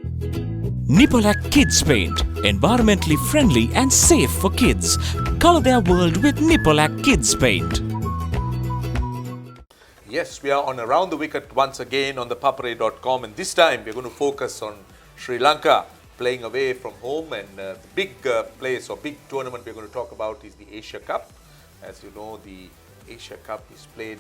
Nipolak Kids Paint. Environmentally friendly and safe for kids. Color their world with Nipolak Kids Paint. Yes, we are on Around the Wicket once again on ThePapare.com, and this time we're going to focus on Sri Lanka playing away from home, and the big place or big tournament we're going to talk about is the Asia Cup. As you know, the Asia Cup is played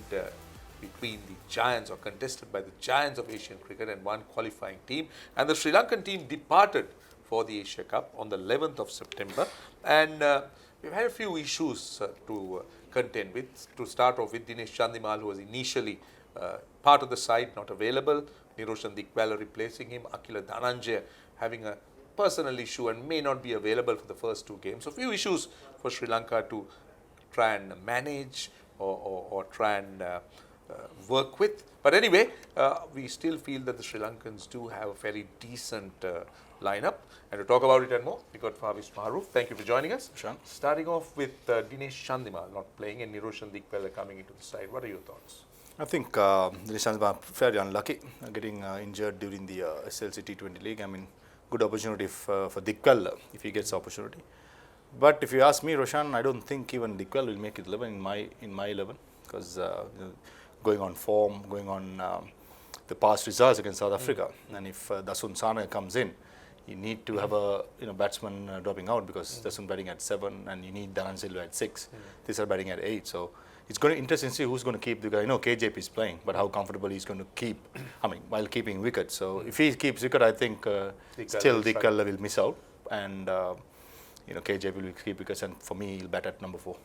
between the giants or contested by the giants of Asian cricket and one qualifying team, and the Sri Lankan team departed for the Asia Cup on the 11th of September, and we've had a few issues to contend with. To start off with, Dinesh Chandimal, who was initially part of the side, not available. Niroshan Dikbala replacing him. Akila Dhananjaya having a personal issue and may not be available for the first two games. So a few issues for Sri Lanka to try and manage or try and work with. But anyway, we still feel that the Sri Lankans do have a fairly decent lineup. And to talk about it and more, we got Farveez Maharoof. Thank you for joining us. Sure. Starting off with Dinesh Chandimal not playing and Niroshan Dikbala coming into the side. What are your thoughts? I think Dinesh Chandimal fairly unlucky getting injured during the SLC T20 League. I mean, good opportunity for Dikbala if he gets opportunity. But if you ask me, Roshan, I don't think even Dikbala will make it 11 in my 11 because going on form, going on the past results against South Africa, and if Dasun Sane comes in, you need to have a batsman dropping out because Dasun batting at 7 and you need Dhanan Silva at 6. These are batting at 8. So it's going to be interesting to see who's going to keep, because I know KJP is playing, but how comfortable he's going to keep, while keeping wicket. So if he keeps wicket, I think still Dikbala will miss out, and KJP will keep wickets, and for me, he'll bat at number 4.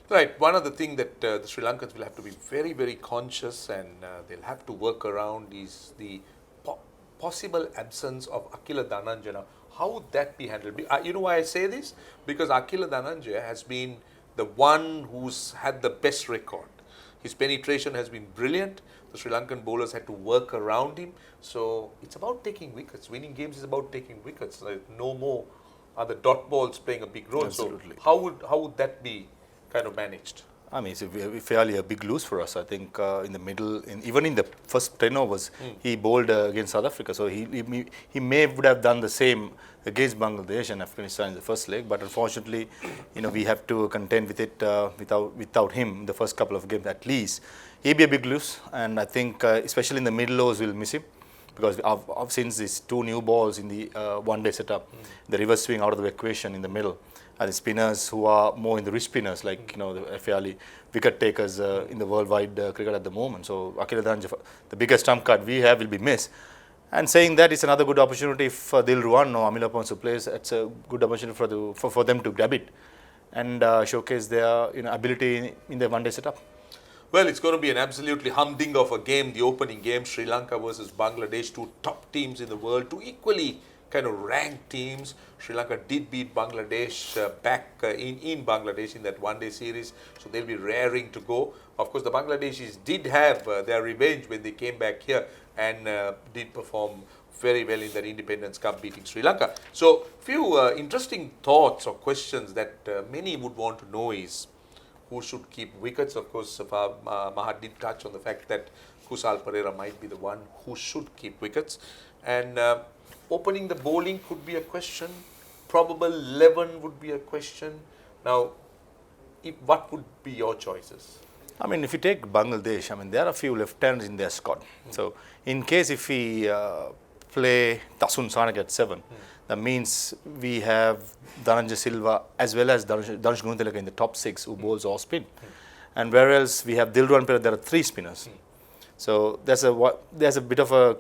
Right. One of the things that the Sri Lankans will have to be very, very conscious and they'll have to work around is the possible absence of Akila Dhananjaya. How would that be handled? You know why I say this? Because Akila Dhananjaya has been the one who's had the best record. His penetration has been brilliant. The Sri Lankan bowlers had to work around him. So it's about taking wickets. Winning games is about taking wickets. No more are the dot balls playing a big role. Absolutely. So how would that be kind of managed? I mean, it's fairly a big lose for us. I think in the middle, even in the first 10 overs, he bowled against South Africa. So he would have done the same against Bangladesh and Afghanistan in the first leg. But unfortunately, we have to contend with it without him the first couple of games at least. He'll be a big lose, and I think especially in the middle overs we'll miss him, because I've seen these 2 new balls in the one-day setup, the reverse swing out of the equation in the middle. And the spinners who are more in the wrist spinners, like the fairly wicket takers in the worldwide cricket at the moment. So Akila Dhananjaya, the biggest trump card we have, will be missed. And saying that, it's another good opportunity for Dil Ruwan or Amila Ponsu plays. It's a good opportunity for them to grab it and showcase their ability in the one-day setup. Well, it's going to be an absolutely humding of a game, the opening game, Sri Lanka versus Bangladesh, 2 top teams in the world, 2 equally kind of ranked teams. Sri Lanka did beat Bangladesh back in Bangladesh in that one-day series, so they'll be raring to go. Of course, the Bangladeshis did have their revenge when they came back here and did perform very well in that Independence Cup, beating Sri Lanka. So, few interesting thoughts or questions that many would want to know is, who should keep wickets? Of course, Mahat did touch on the fact that Kusal Perera might be the one who should keep wickets. And opening the bowling could be a question. Probable 11 would be a question. Now, what would be your choices? I mean, if you take Bangladesh, there are a few left-handers in their squad. So, in case if we play Dasun Sane at 7, that means we have Dhananjaya Silva as well as Danush Guntilaka in the top 6 who bowls off spin. And whereas we have Dil Ruwan Perera, there are 3 spinners. So, there's a bit of a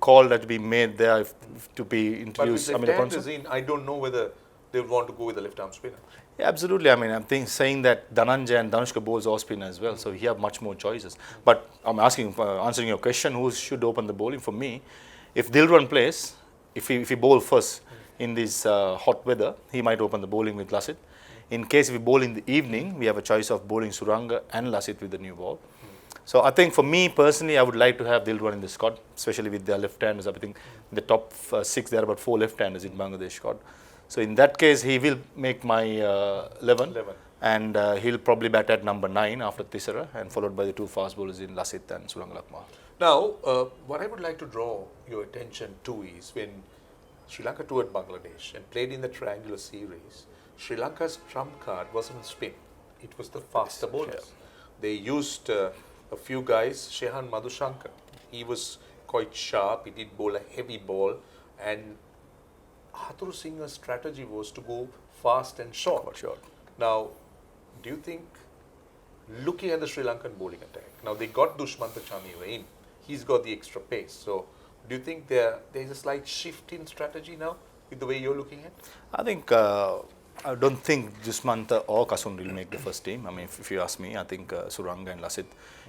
call that be made there to be introduced. But with the I don't know whether they would want to go with the left-arm spinner. Yeah, absolutely. I'm saying that Dhananjaya and Danushka bowls off spin as well, so he have much more choices. But I'm answering your question, who should open the bowling? For me, if Dil Ruwan plays, if he bowl first in this hot weather, he might open the bowling with Lasith. In case we bowl in the evening, we have a choice of bowling Suranga and Lasith with the new ball. So I think for me personally, I would like to have Dil Ruwan in the squad, especially with their left-handers. I think in the top 6, there are about 4 left-handers in Bangladesh squad. So in that case, he will make my 11. And he'll probably bat at number 9 after Tisera, and followed by the 2 fast bowlers in Lasith and Suranga Lakmal. Now, what I would like to draw your attention to is when Sri Lanka toured Bangladesh and played in the triangular series, Sri Lanka's trump card wasn't spin, it was the faster bowlers. They used a few guys, Shehan Madhushankar. He was quite sharp, he did bowl a heavy ball, and Hathuru Singha's strategy was to go fast and short. Now, do you think, looking at the Sri Lankan bowling attack, now they got Dushmantha Chameera in, he's got the extra pace. So, do you think there's a slight shift in strategy now with the way you're looking at? I think I don't think Dushmantha or Kasun will make the first team. I mean, if you ask me, I think Suranga and Lasith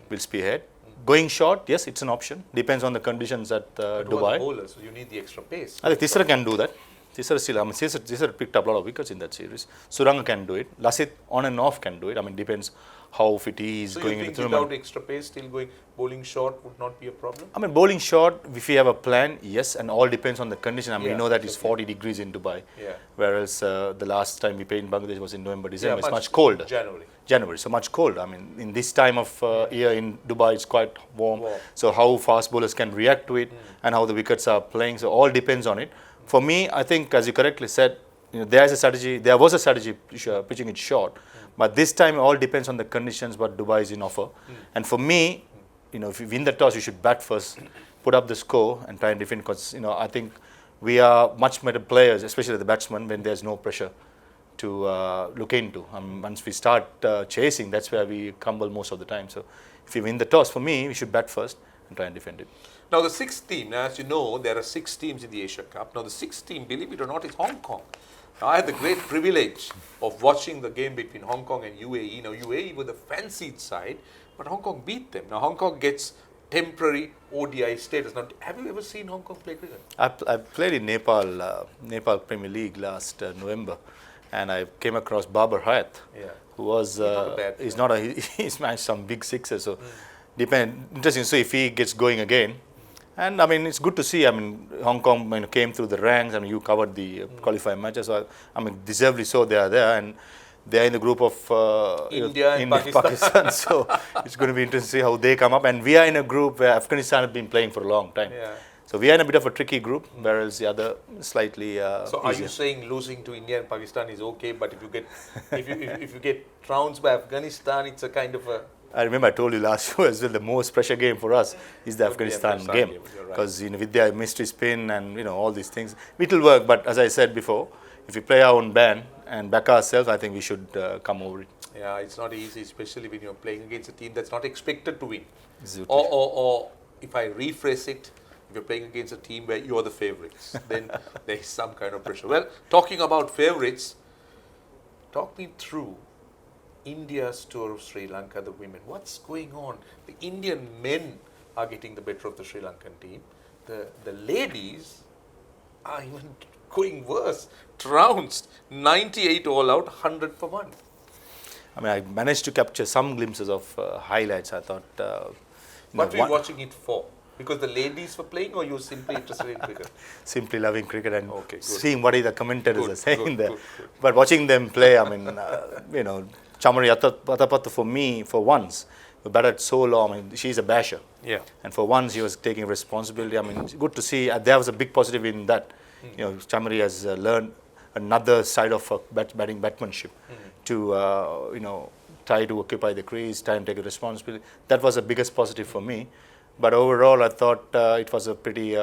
will spearhead. Going short, yes, it's an option. Depends on the conditions at But who are Dubai. the bowlers? So you need the extra pace. I think Tisra can do that. Tisra still, I mean, Tisra picked up a lot of wickets in that series. Suranga can do it. Lasith on and off can do it. I mean, depends how fit he is So going you into think the without tournament. extra pace, still going bowling short would not be a problem? I mean, bowling short, if you have a plan, yes, and all depends on the condition. I mean, Yeah, we know that it's okay. 40 degrees in Dubai, Yeah. whereas the last time we played in Bangladesh was in November, December. It's much colder. January. So much cold. I mean, in this time of year in Dubai, it's quite warm. Warm. So how fast bowlers can react to it and how the wickets are playing. So all depends on it. For me, I think, as you correctly said, there was a strategy pitching it short. But this time, it all depends on the conditions what Dubai is in offer. And for me, if you win the toss, you should bat first, put up the score and try and defend. Because, I think we are much better players, especially the batsmen, when there's no pressure to look into. Once we start chasing, that's where we crumble most of the time. So if you win the toss, for me, we should bat first and try and defend it. Now the sixth team, as you know, there are 6 teams in the Asia Cup. Now the sixth team, believe it or not, is Hong Kong. Now, I had the great privilege of watching the game between Hong Kong and UAE. Now UAE were the fancied side, but Hong Kong beat them. Now Hong Kong gets temporary ODI status. Now, have you ever seen Hong Kong play cricket? I played in Nepal Premier League last November, and I came across Babar Hayat, who was he's managed some big sixes. So interesting to see if he gets going again. And I mean, it's good to see. I mean, Hong Kong came through the ranks. I mean, you covered the qualifying matches. So I mean, deservedly so, they are there, and they are in the group of India and Pakistan. So it's going to be interesting to see how they come up. And we are in a group where Afghanistan have been playing for a long time. Yeah. So we are in a bit of a tricky group, whereas the other slightly. So are you saying losing to India and Pakistan is okay, but if you get if you get trounced by Afghanistan, it's a kind of a. I remember I told you last show as well, the most pressure game for us is the Afghanistan game. Because with their mystery spin and all these things, it will work. But as I said before, if we play our own band and back ourselves, I think we should come over it. Yeah, it's not easy, especially when you're playing against a team that's not expected to win. Exactly. Or if I rephrase it, if you're playing against a team where you're the favourites, then there is some kind of pressure. Well, talking about favourites, talk me through India's tour of Sri Lanka, the women. What's going on? The Indian men are getting the better of the Sri Lankan team. The ladies are even going worse. Trounced, 98 all out, 100 for 1. I mean, I managed to capture some glimpses of highlights. I thought. What were you watching it for? Because the ladies were playing, or you were simply interested in cricket? Simply loving cricket and Okay, good. seeing what the commentators are saying there. Good. But watching them play, I mean, Chamari Atapattu for me, for once, batted so long. I mean, she's a basher. Yeah. And for once, she was taking responsibility. I mean, it's good to see. There was a big positive in that. Chamari has learned another side of batting batsmanship to, try to occupy the crease, try and take a responsibility. That was the biggest positive for me. But overall, I thought it was a pretty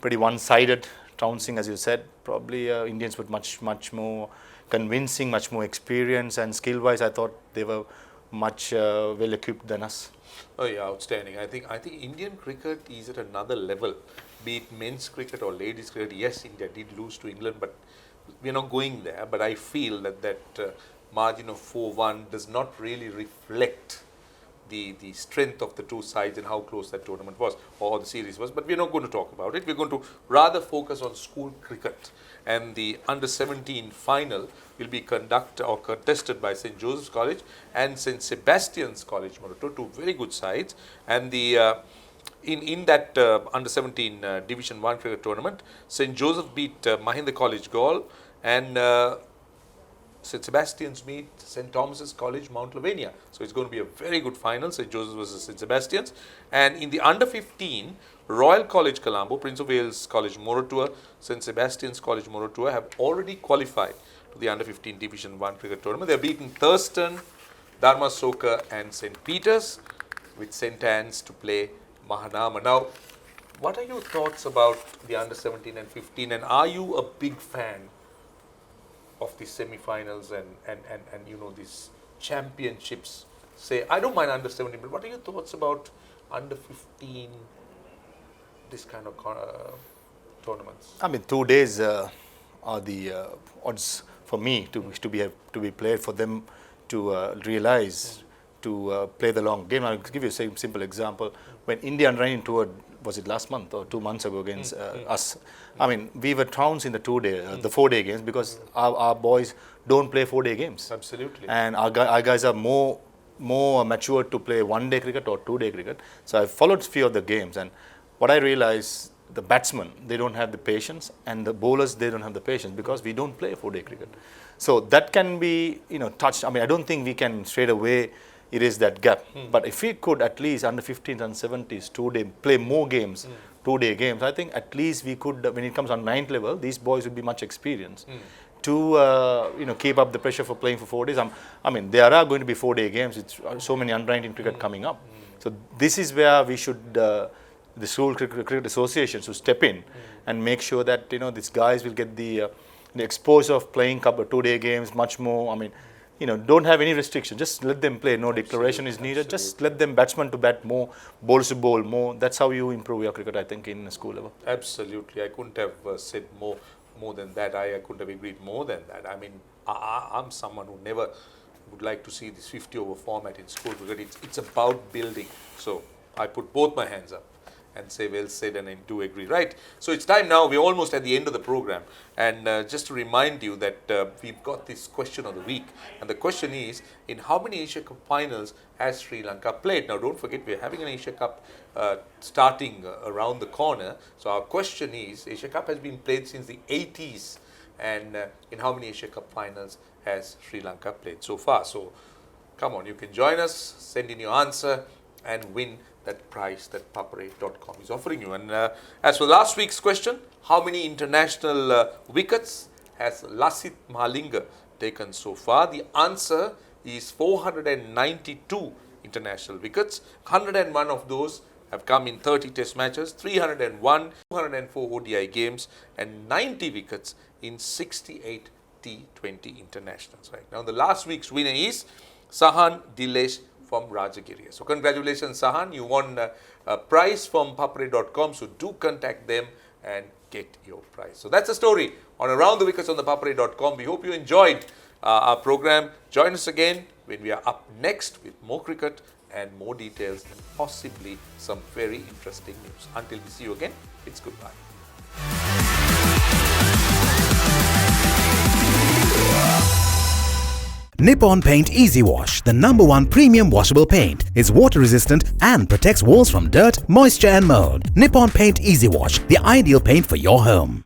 one-sided trouncing, as you said. Probably Indians with much more convincing, much more experience, and skill-wise, I thought they were much well-equipped than us. Oh yeah, outstanding. I think Indian cricket is at another level, be it men's cricket or ladies cricket. Yes, India did lose to England, but we're not going there. But I feel that margin of 4-1 does not really reflect the strength of the two sides and how close that tournament was or the series was. But we're not going to talk about it. We're going to rather focus on school cricket. And the under-17 final will be contested by St. Joseph's College and St. Sebastian's College, Morato, two very good sides. And the in that under-17 Division 1 cricket tournament, St. Joseph beat Mahindra College Gaul, and St. Sebastian's meet St. Thomas's College, Mount Lavinia. So it's going to be a very good final, St. Joseph's versus St. Sebastian's. And in the under 15, Royal College Colombo, Prince of Wales College Moratuwa, St. Sebastian's College Moratuwa have already qualified to the under 15 Division 1 cricket tournament. They have beaten Thurston, Dharma Soka and St. Peter's, with St. Anne's to play Mahanama. Now, what are your thoughts about the under 17 and 15, and are you a big fan of the semi-finals and you know, these championships? Say, I don't mind under 17, but what are your thoughts about under 15, this kind of tournaments? I mean, 2 days are the odds for me to be played, for them to realize to play the long game. I'll give you a simple example. When India under-19 toured, was it last month or 2 months ago against us? I mean, we were trounced in the 4-day games because our boys don't play 4-day games. Absolutely. And our guys are more mature to play 1-day cricket or 2-day cricket. So I followed few of the games, and what I realized, the batsmen, they don't have the patience, and the bowlers, they don't have the patience, because we don't play 4-day cricket. So that can be, you know, touched. I mean, I don't think we can straight away erase that gap. But if we could at least under 15s and 70s 2-day play more games, 2-day games, I think at least we could, when it comes on 9th level, these boys would be much experienced to you know, keep up the pressure for playing for 4 days. I mean, there are going to be 4-day games. It's so many under-19 cricket coming up. So this is where we should, the school cricket associations should step in and make sure that, you know, these guys will get the exposure of playing 2-day games much more. I mean, you know, don't have any restriction. Just let them play. No declaration is needed. Just let them batsmen to bat more, bowlers to bowl more. That's how you improve your cricket, I think, in school level. Absolutely. I couldn't have said more than that. I couldn't have agreed more than that. I mean, I'm someone who never would like to see this 50-over format in school cricket. It's about building. So I put both my hands up and say, well said, and I do agree. Right. So it's time now. We're almost at the end of the program. And just to remind you that we've got this question of the week. And the question is, in how many Asia Cup finals has Sri Lanka played? Now, don't forget, we're having an Asia Cup starting around the corner. So our question is, Asia Cup has been played since the 80s. And in how many Asia Cup finals has Sri Lanka played so far? So come on, you can join us, send in your answer, and win that prize that ThePapare.com is offering you. And as for last week's question, how many international wickets has Lasith Malinga taken so far? The answer is 492 international wickets. 101 of those have come in 30 test matches, 301, 204 ODI games, and 90 wickets in 68 T20 internationals. Right now, the last week's winner is Sahan Dilesh from Rajagiri. So congratulations, Sahan. You won a prize from ThePapare.com. So do contact them and get your prize. So that's the story on Around the Wickets on ThePapare.com. We hope you enjoyed our program. Join us again when we are up next with more cricket and more details and possibly some very interesting news. Until we see you again, it's goodbye. Nippon Paint Easy Wash, the #1 premium washable paint, is water resistant and protects walls from dirt, moisture and mold. Nippon Paint Easy Wash, the ideal paint for your home.